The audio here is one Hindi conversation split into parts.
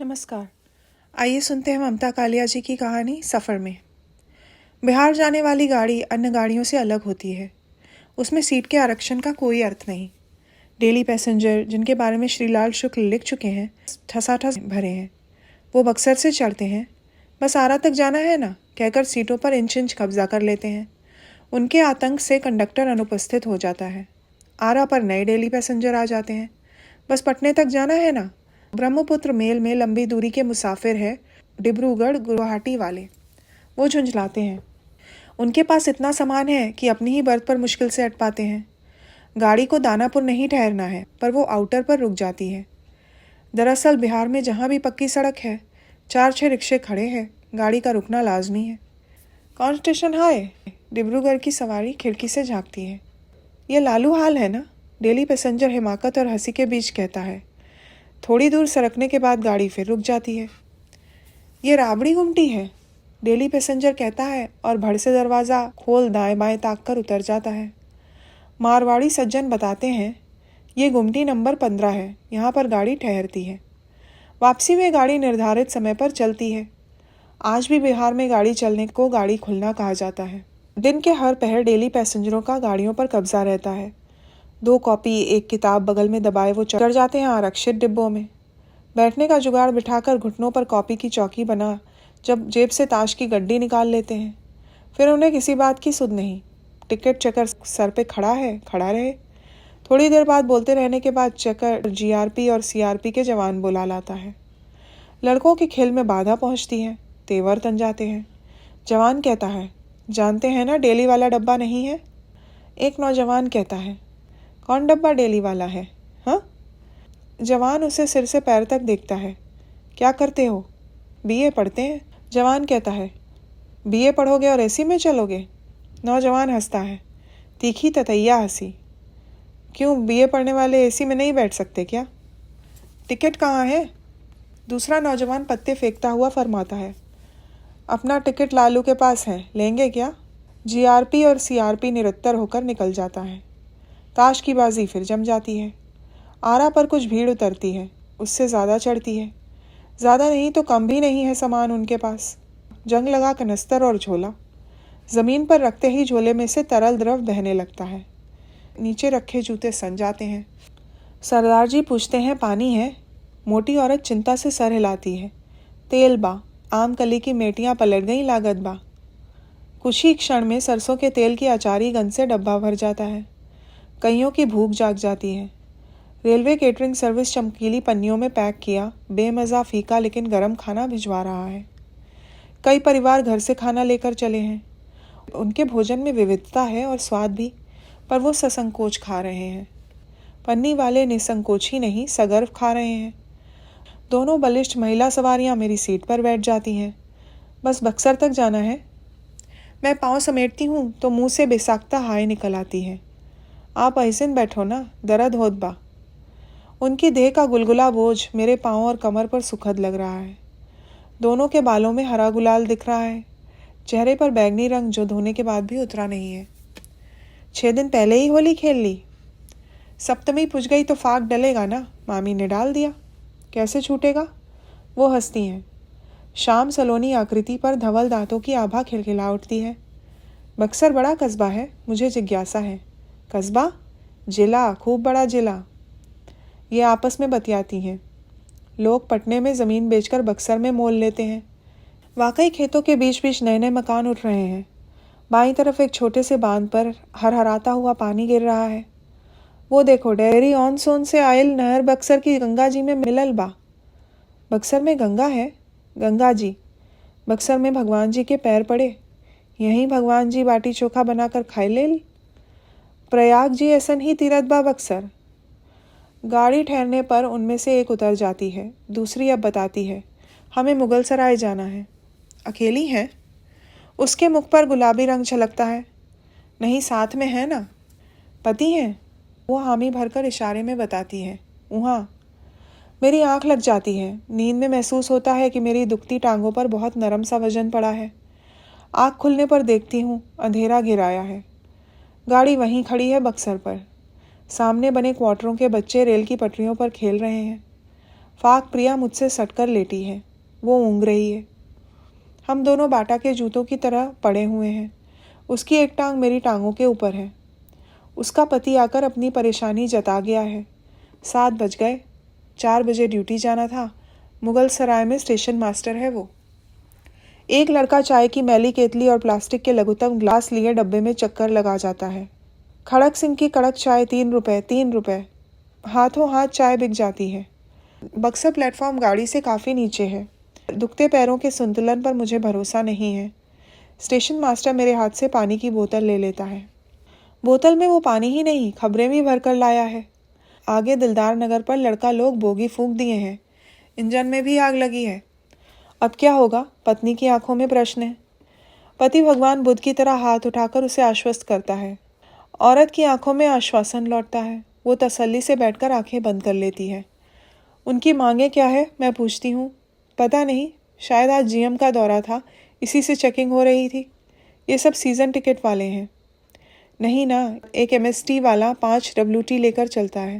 नमस्कार। आइए सुनते हैं ममता कालिया जी की कहानी सफ़र में। बिहार जाने वाली गाड़ी अन्य गाड़ियों से अलग होती है। उसमें सीट के आरक्षण का कोई अर्थ नहीं। डेली पैसेंजर जिनके बारे में श्रीलाल शुक्ल लिख चुके हैं ठसाठस भरे हैं। वो बक्सर से चढ़ते हैं, बस आरा तक जाना है ना कहकर सीटों पर इंच इंच कब्जा कर लेते हैं। उनके आतंक से कंडक्टर अनुपस्थित हो जाता है। आरा पर नए डेली पैसेंजर आ जाते हैं, बस पटने तक जाना है ना। ब्रह्मपुत्र मेल में लंबी दूरी के मुसाफिर है डिब्रूगढ़ गुवाहाटी वाले। वो झुंझलाते हैं। उनके पास इतना सामान है कि अपनी ही बर्थ पर मुश्किल से अट पाते हैं। गाड़ी को दानापुर नहीं ठहरना है, पर वो आउटर पर रुक जाती है। दरअसल बिहार में जहाँ भी पक्की सड़क है 4-6 रिक्शे खड़े हैं। गाड़ी का रुकना लाजमी है। कौन स्टेशन है? डिब्रूगढ़ की सवारी खिड़की से झांकती है। ये लालू हाल है ना? डेली पैसेंजर हिमाकत और हंसी के बीच कहता है। थोड़ी दूर सरकने के बाद गाड़ी फिर रुक जाती है। ये राबड़ी गुमटी है, डेली पैसेंजर कहता है और भड़ से दरवाज़ा खोल दाएं बाएं ताक कर उतर जाता है। मारवाड़ी सज्जन बताते हैं ये गुमटी नंबर 15 है, यहाँ पर गाड़ी ठहरती है। वापसी में गाड़ी निर्धारित समय पर चलती है। आज भी बिहार में गाड़ी चलने को गाड़ी खुलना कहा जाता है। दिन के हर पहर डेली पैसेंजरों का गाड़ियों पर कब्जा रहता है। 2 कॉपी 1 किताब बगल में दबाए वो चढ़ जाते हैं आरक्षित डिब्बों में। बैठने का जुगाड़ बिठाकर घुटनों पर कॉपी की चौकी बना जब जेब से ताश की गड्डी निकाल लेते हैं। फिर उन्हें किसी बात की सुध नहीं। टिकट चेकर सर पे खड़ा है, खड़ा रहे। थोड़ी देर बाद बोलते रहने के बाद चेकर जीआरपी और सीआरपी के जवान बुला लाता है। लड़कों के खेल में बाधा पहुंचती है, तेवर तन जाते हैं। जवान कहता है, जानते हैं ना डेली वाला डब्बा नहीं है? एक नौजवान कहता है, कौन डब्बा डेली वाला है? हाँ? जवान उसे सिर से पैर तक देखता है। क्या करते हो? बीए पढ़ते हैं। जवान कहता है, बीए पढ़ोगे और एसी में चलोगे? नौजवान हंसता है, तीखी ततैया हंसी। क्यों, बीए पढ़ने वाले एसी में नहीं बैठ सकते क्या? टिकट कहाँ है? दूसरा नौजवान पत्ते फेंकता हुआ फरमाता है, अपना टिकट लालू के पास है, लेंगे क्या? जीआरपी और सीआरपी निरुत्तर होकर निकल जाता है। ताश की बाजी फिर जम जाती है। आरा पर कुछ भीड़ उतरती है, उससे ज़्यादा चढ़ती है। ज़्यादा नहीं तो कम भी नहीं है सामान उनके पास। जंग लगा कनस्तर और झोला। ज़मीन पर रखते ही झोले में से तरल द्रव बहने लगता है। नीचे रखे जूते सन जाते हैं। सरदार जी पूछते हैं, पानी है? मोटी औरत चिंता से सर हिलाती है। तेल बा, आम कली की मेटियाँ पलट गई लागत बा। कुछ ही क्षण में सरसों के तेल की अचारी गंध से डब्बा भर जाता है। कईयों की भूख जाग जाती है। रेलवे केटरिंग सर्विस चमकीली पन्नियों में पैक किया बेमज़ा फीका लेकिन गर्म खाना भिजवा रहा है। कई परिवार घर से खाना लेकर चले हैं। उनके भोजन में विविधता है और स्वाद भी, पर वो ससंकोच खा रहे हैं। पन्नी वाले निसंकोच ही नहीं सगर्व खा रहे हैं। दोनों बलिष्ठ महिला सवारियां मेरी सीट पर बैठ जाती हैं। बस बक्सर तक जाना है। मैं पाँव समेटती हूँ तो मुंह से बेसाख्ता हाय निकल आती है। आप ऐसिन बैठो ना, दर्द होत बा। उनकी देह का गुलगुला बोझ मेरे पाँव और कमर पर सुखद लग रहा है। दोनों के बालों में हरा गुलाल दिख रहा है। चेहरे पर बैगनी रंग जो धोने के बाद भी उतरा नहीं है। 6 दिन पहले ही होली खेल ली। सप्तमी पुज गई तो फाग डलेगा ना, मामी ने डाल दिया। कैसे छूटेगा? वो हंसती हैं। शाम सलोनी आकृति पर धवल दांतों की आभा खिलखिला उठती है। बक्सर बड़ा कस्बा है, मुझे जिज्ञासा है। कस्बा? जिला, खूब बड़ा जिला। ये आपस में बतियाती हैं। लोग पटने में ज़मीन बेचकर बक्सर में मोल लेते हैं। वाकई खेतों के बीच बीच नए नए मकान उठ रहे हैं। बाईं तरफ एक छोटे से बांध पर हरहराता हुआ पानी गिर रहा है। वो देखो, डेयरी ऑन सोन से आयल नहर बक्सर की गंगा जी में मिलल बा। बक्सर में गंगा है? गंगा जी। बक्सर में भगवान जी के पैर पड़े, यहीं भगवान जी बाटी चोखा बनाकर खाए लेल। प्रयाग जी ऐसन ही तीरथ बा बक्सर। गाड़ी ठहरने पर उनमें से एक उतर जाती है। दूसरी अब बताती है, हमें मुगल सराय जाना है। अकेली हैं? उसके मुख पर गुलाबी रंग छलकता है। नहीं, साथ में है ना। पति हैं? वो हामी भरकर इशारे में बताती है, वहाँ। मेरी आंख लग जाती है। नींद में महसूस होता है कि मेरी दुखती टांगों पर बहुत नरम सा वजन पड़ा है। आँख खुलने पर देखती हूँ, अंधेरा घिराया है। गाड़ी वहीं खड़ी है बक्सर पर। सामने बने क्वार्टरों के बच्चे रेल की पटरियों पर खेल रहे हैं। फाक प्रिया मुझसे सटकर लेटी है। वो ऊँघ रही है। हम दोनों बाटा के जूतों की तरह पड़े हुए हैं। उसकी एक टांग मेरी टांगों के ऊपर है। उसका पति आकर अपनी परेशानी जता गया है। 7 बज गए। 4 बजे ड्यूटी जाना था। मुगल सराय में स्टेशन मास्टर है वो। एक लड़का चाय की मैली केतली और प्लास्टिक के लघुतम ग्लास लिए डब्बे में चक्कर लगा जाता है। खड़क सिंह की कड़क चाय 3 रुपए, 3 रुपए। हाथों हाथ चाय बिक जाती है। बक्सर प्लेटफॉर्म गाड़ी से काफ़ी नीचे है। दुखते पैरों के संतुलन पर मुझे भरोसा नहीं है। स्टेशन मास्टर मेरे हाथ से पानी की बोतल ले लेता है। बोतल में वो पानी ही नहीं, खबरें भी भर कर लाया है। आगे दिलदार नगर पर लड़का लोग बोगी फूंक दिए हैं। इंजन में भी आग लगी है। अब क्या होगा? पत्नी की आंखों में प्रश्न है। पति भगवान बुद्ध की तरह हाथ उठाकर उसे आश्वस्त करता है। औरत की आंखों में आश्वासन लौटता है। वो तसल्ली से बैठकर आंखें बंद कर लेती है। उनकी मांगे क्या है? मैं पूछती हूँ। पता नहीं, शायद आज जीएम का दौरा था, इसी से चेकिंग हो रही थी। ये सब सीज़न टिकट वाले हैं। नहीं ना, एक एमएसटी वाला 5 WT लेकर चलता है।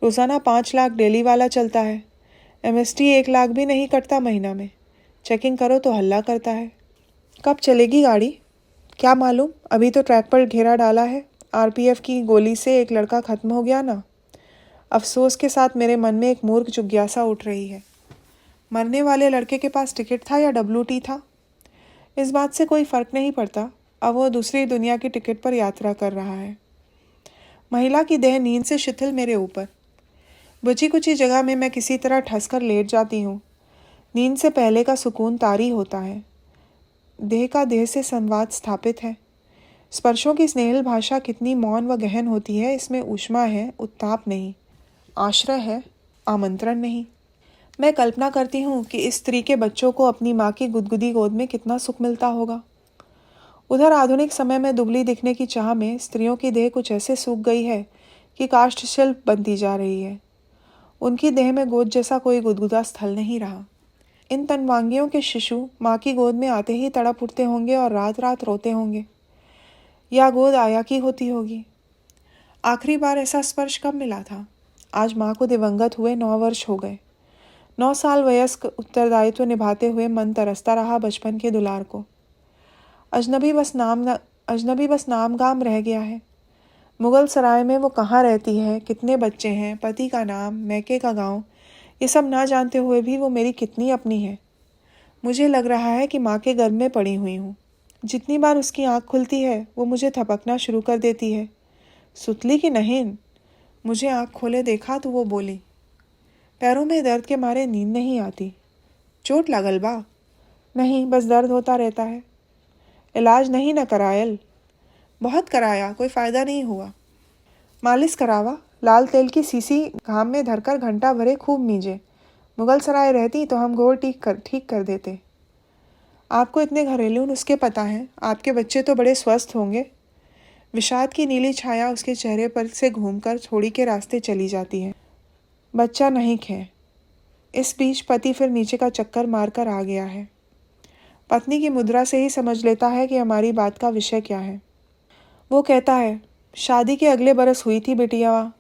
रोज़ाना 5 लाख डेली वाला चलता है। एमएसटी 1 लाख भी नहीं कटता महीना में। चेकिंग करो तो हल्ला करता है। कब चलेगी गाड़ी? क्या मालूम, अभी तो ट्रैक पर घेरा डाला है। आरपीएफ की गोली से एक लड़का ख़त्म हो गया ना। अफसोस के साथ मेरे मन में एक मूर्ख जिज्ञासा उठ रही है। मरने वाले लड़के के पास टिकट था या WT था? इस बात से कोई फ़र्क नहीं पड़ता। अब वो दूसरी दुनिया की टिकट पर यात्रा कर रहा है। महिला की देह नींद से शिथिल मेरे ऊपर। बची कुची जगह में मैं किसी तरह ठस कर लेट जाती हूँ। नींद से पहले का सुकून तारी होता है। देह का देह से संवाद स्थापित है। स्पर्शों की स्नेहिल भाषा कितनी मौन व गहन होती है। इसमें ऊष्मा है, उत्ताप नहीं। आश्रय है, आमंत्रण नहीं। मैं कल्पना करती हूँ कि इस स्त्री के बच्चों को अपनी माँ की गुदगुदी गोद में कितना सुख मिलता होगा। उधर आधुनिक समय में दुबली दिखने की चाह में स्त्रियों की देह कुछ ऐसे सूख गई है कि काष्ठ शिल्प बनती जा रही है। उनकी देह में गोद जैसा कोई गुदगुदा स्थल नहीं रहा। इन तनवांगियों के शिशु माँ की गोद में आते ही तड़प उठते होंगे और रात रात रोते होंगे। या गोद आया की होती होगी। आखिरी बार ऐसा स्पर्श कब मिला था? आज माँ को दिवंगत हुए 9 वर्ष हो गए। 9 साल वयस्क उत्तरदायित्व निभाते हुए मन तरसता रहा बचपन के दुलार को। अजनबी बस नाम गाम रह गया है। मुगल सराय में वो कहाँ रहती है, कितने बच्चे हैं, पति का नाम, मैके का गांव, ये सब ना जानते हुए भी वो मेरी कितनी अपनी है। मुझे लग रहा है कि माँ के गर्भ में पड़ी हुई हूँ। जितनी बार उसकी आँख खुलती है वो मुझे थपकना शुरू कर देती है। सुतली की नहीन। मुझे आँख खोले देखा तो वो बोली। पैरों में दर्द के मारे नींद नहीं आती। चोट लागल बा? नहीं, बस दर्द होता रहता है। इलाज नहीं न करायल? बहुत कराया, कोई फ़ायदा नहीं हुआ। मालिश करावा। लाल तेल की सीसी घाम में धरकर घंटा भरे खूब मीजे। मुगल सराय रहती तो हम घोर ठीक कर देते। आपको इतने घरेलू नुस्खे पता हैं। आपके बच्चे तो बड़े स्वस्थ होंगे। विषाद की नीली छाया उसके चेहरे पर से घूमकर छोड़ी के रास्ते चली जाती है। बच्चा नहीं खे। इस बीच पति फिर नीचे का चक्कर मारकर आ गया है। पत्नी की मुद्रा से ही समझ लेता है कि हमारी बात का विषय क्या है। वो कहता है, शादी के अगले बरस हुई थी बिटिया,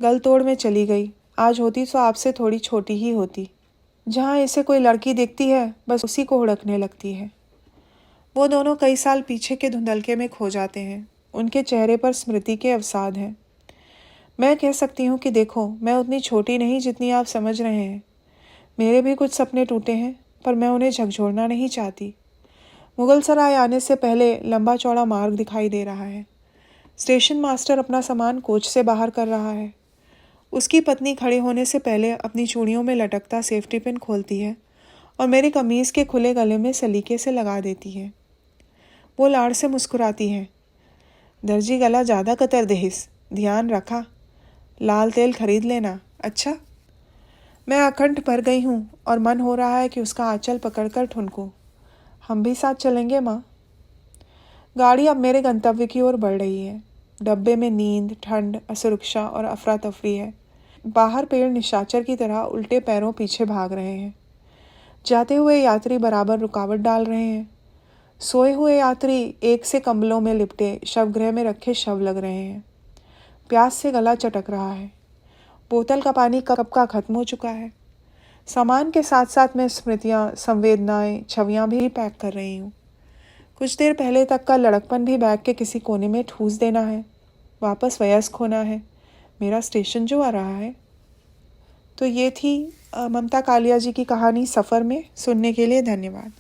गल तोड़ में चली गई। आज होती तो आपसे थोड़ी छोटी ही होती। जहाँ इसे कोई लड़की देखती है बस उसी को हुड़कने लगती है। वो दोनों कई साल पीछे के धुंधलके में खो जाते हैं। उनके चेहरे पर स्मृति के अवसाद हैं। मैं कह सकती हूँ कि देखो, मैं उतनी छोटी नहीं जितनी आप समझ रहे हैं। मेरे भी कुछ सपने टूटे हैं, पर मैं उन्हें झकझोरना नहीं चाहती। मुगल सराय आने से पहले लंबा चौड़ा मार्ग दिखाई दे रहा है। स्टेशन मास्टर अपना सामान कोच से बाहर कर रहा है। उसकी पत्नी खड़े होने से पहले अपनी चूड़ियों में लटकता सेफ्टी पिन खोलती है और मेरी कमीज़ के खुले गले में सलीके से लगा देती है। वो लाड़ से मुस्कुराती है। दर्जी गला ज़्यादा कतर देहिस, ध्यान रखा। लाल तेल खरीद लेना। अच्छा। मैं अकंठ भर गई हूँ और मन हो रहा है कि उसका आंचल पकड़कर ठुनकूं। हम भी साथ चलेंगे माँ। गाड़ी अब मेरे गंतव्य की ओर बढ़ रही है। डब्बे में नींद, ठंड, असुरक्षा और अफरा तफरी है। बाहर पेड़ निशाचर की तरह उल्टे पैरों पीछे भाग रहे हैं। जाते हुए यात्री बराबर रुकावट डाल रहे हैं। सोए हुए यात्री एक से कंबलों में लिपटे शवगृह में रखे शव लग रहे हैं। प्यास से गला चटक रहा है। बोतल का पानी कब का खत्म हो चुका है। सामान के साथ साथ मैं स्मृतियाँ, संवेदनाएं, छवियाँ भी पैक कर रही हूँ। कुछ देर पहले तक का लड़कपन भी बैग के किसी कोने में ठूस देना है। वापस वयस्क होना है, मेरा स्टेशन जो आ रहा है। तो ये थी ममता कालिया जी की कहानी सफ़र में। सुनने के लिए धन्यवाद।